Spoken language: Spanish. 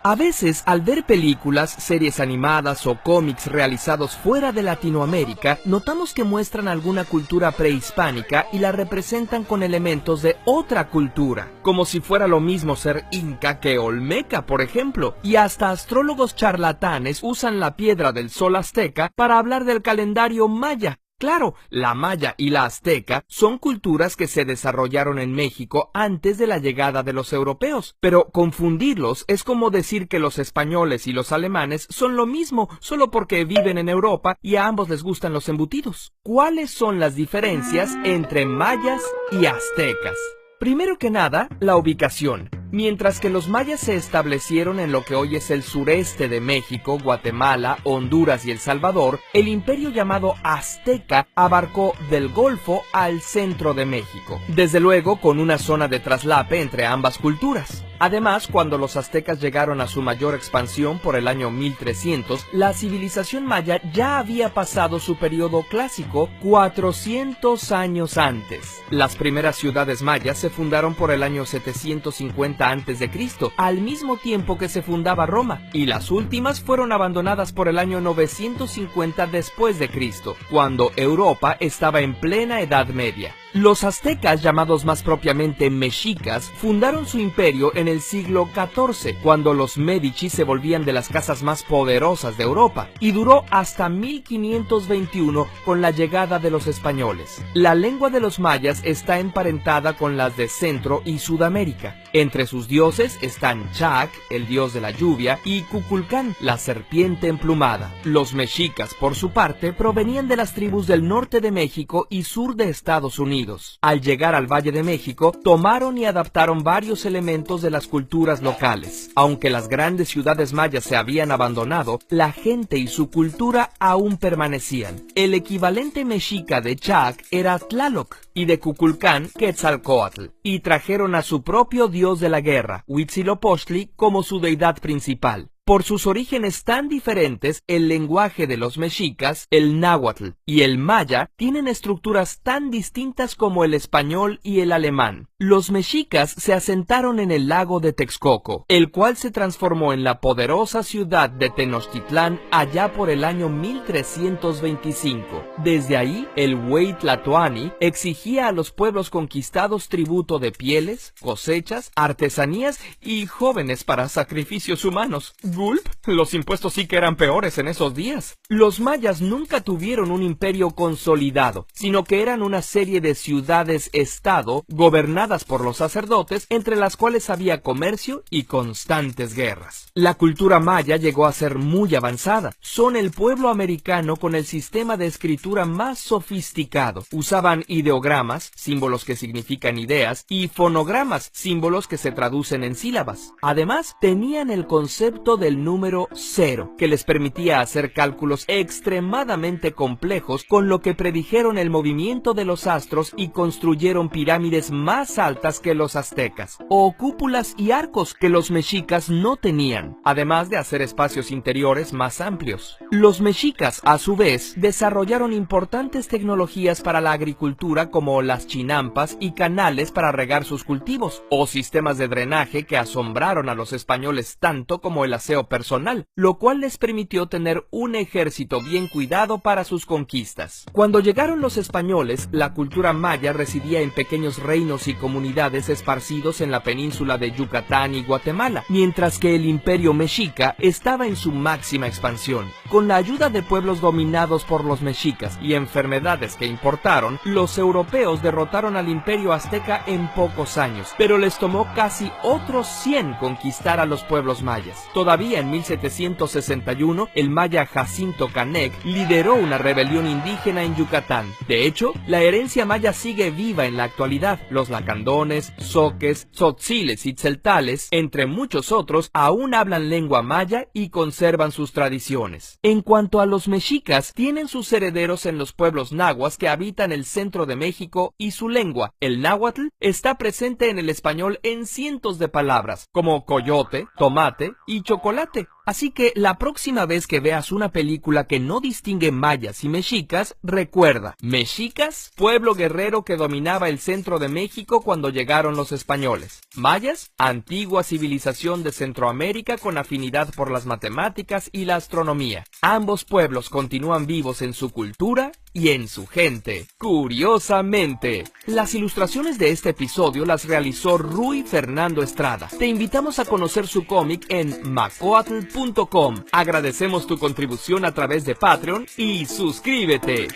A veces, al ver películas, series animadas o cómics realizados fuera de Latinoamérica, notamos que muestran alguna cultura prehispánica y la representan con elementos de otra cultura, como si fuera lo mismo ser inca que olmeca, por ejemplo, y hasta astrólogos charlatanes usan la piedra del sol azteca para hablar del calendario maya. Claro, la maya y la azteca son culturas que se desarrollaron en México antes de la llegada de los europeos, pero confundirlos es como decir que los españoles y los alemanes son lo mismo solo porque viven en Europa y a ambos les gustan los embutidos. ¿Cuáles son las diferencias entre mayas y aztecas? Primero que nada, la ubicación. Mientras que los mayas se establecieron en lo que hoy es el sureste de México, Guatemala, Honduras y El Salvador, el imperio llamado azteca abarcó del Golfo al centro de México, desde luego con una zona de traslape entre ambas culturas. Además, cuando los aztecas llegaron a su mayor expansión por el año 1300, la civilización maya ya había pasado su periodo clásico 400 años antes. Las primeras ciudades mayas se fundaron por el año 750 a.C., al mismo tiempo que se fundaba Roma, y las últimas fueron abandonadas por el año 950 después de Cristo, cuando Europa estaba en plena Edad Media. Los aztecas, llamados más propiamente mexicas, fundaron su imperio en el siglo XIV, cuando los Medici se volvían de las casas más poderosas de Europa, y duró hasta 1521 con la llegada de los españoles. La lengua de los mayas está emparentada con las de Centro y Sudamérica. Entre sus dioses están Chac, el dios de la lluvia, y Cuculcán, la serpiente emplumada. Los mexicas, por su parte, provenían de las tribus del norte de México y sur de Estados Unidos. Al llegar al Valle de México, tomaron y adaptaron varios elementos de las culturas locales. Aunque las grandes ciudades mayas se habían abandonado, la gente y su cultura aún permanecían. El equivalente mexica de Chac era Tlaloc y de Cuculcán, Quetzalcóatl, y trajeron a su propio dios de la guerra, Huitzilopochtli, como su deidad principal. Por sus orígenes tan diferentes, el lenguaje de los mexicas, el náhuatl y el maya, tienen estructuras tan distintas como el español y el alemán. Los mexicas se asentaron en el lago de Texcoco, el cual se transformó en la poderosa ciudad de Tenochtitlán allá por el año 1325. Desde ahí, el Huey Tlatoani exigía a los pueblos conquistados tributo de pieles, cosechas, artesanías y jóvenes para sacrificios humanos. Gulp, los impuestos sí que eran peores en esos días. Los mayas nunca tuvieron un imperio consolidado, sino que eran una serie de ciudades-estado gobernadas por los sacerdotes, entre las cuales había comercio y constantes guerras. La cultura maya llegó a ser muy avanzada. Son el pueblo americano con el sistema de escritura más sofisticado. Usaban ideogramas, símbolos que significan ideas, y fonogramas, símbolos que se traducen en sílabas. Además, tenían el concepto del número 0, que les permitía hacer cálculos extremadamente complejos, con lo que predijeron el movimiento de los astros y construyeron pirámides más altas que los aztecas, o cúpulas y arcos que los mexicas no tenían, además de hacer espacios interiores más amplios. Los mexicas, a su vez, desarrollaron importantes tecnologías para la agricultura, como las chinampas y canales para regar sus cultivos, o sistemas de drenaje que asombraron a los españoles tanto como el aseo personal, lo cual les permitió tener un ejército bien cuidado para sus conquistas. Cuando llegaron los españoles, la cultura maya residía en pequeños reinos y comunidades esparcidos en la península de Yucatán y Guatemala, mientras que el imperio mexica estaba en su máxima expansión. Con la ayuda de pueblos dominados por los mexicas y enfermedades que importaron, los europeos derrotaron al imperio azteca en pocos años, pero les tomó casi otros 100 conquistar a los pueblos mayas. Todavía en 1761, el maya Jacinto Canec lideró una rebelión indígena en Yucatán. De hecho, la herencia maya sigue viva en la actualidad. Los lacandones, zoques, tzotziles y tzeltales, entre muchos otros, aún hablan lengua maya y conservan sus tradiciones. En cuanto a los mexicas, tienen sus herederos en los pueblos nahuas que habitan el centro de México, y su lengua, el náhuatl, está presente en el español en cientos de palabras, como coyote, tomate y chocolate. Así que la próxima vez que veas una película que no distingue mayas y mexicas, recuerda, mexicas, pueblo guerrero que dominaba el centro de México cuando llegaron los españoles. Mayas, antigua civilización de Centroamérica con afinidad por las matemáticas y la astronomía. Ambos pueblos continúan vivos en su cultura y en su gente. Curiosamente, las ilustraciones de este episodio las realizó Rui Fernando Estrada. Te invitamos a conocer su cómic en macoatl.com. Agradecemos tu contribución a través de Patreon y suscríbete.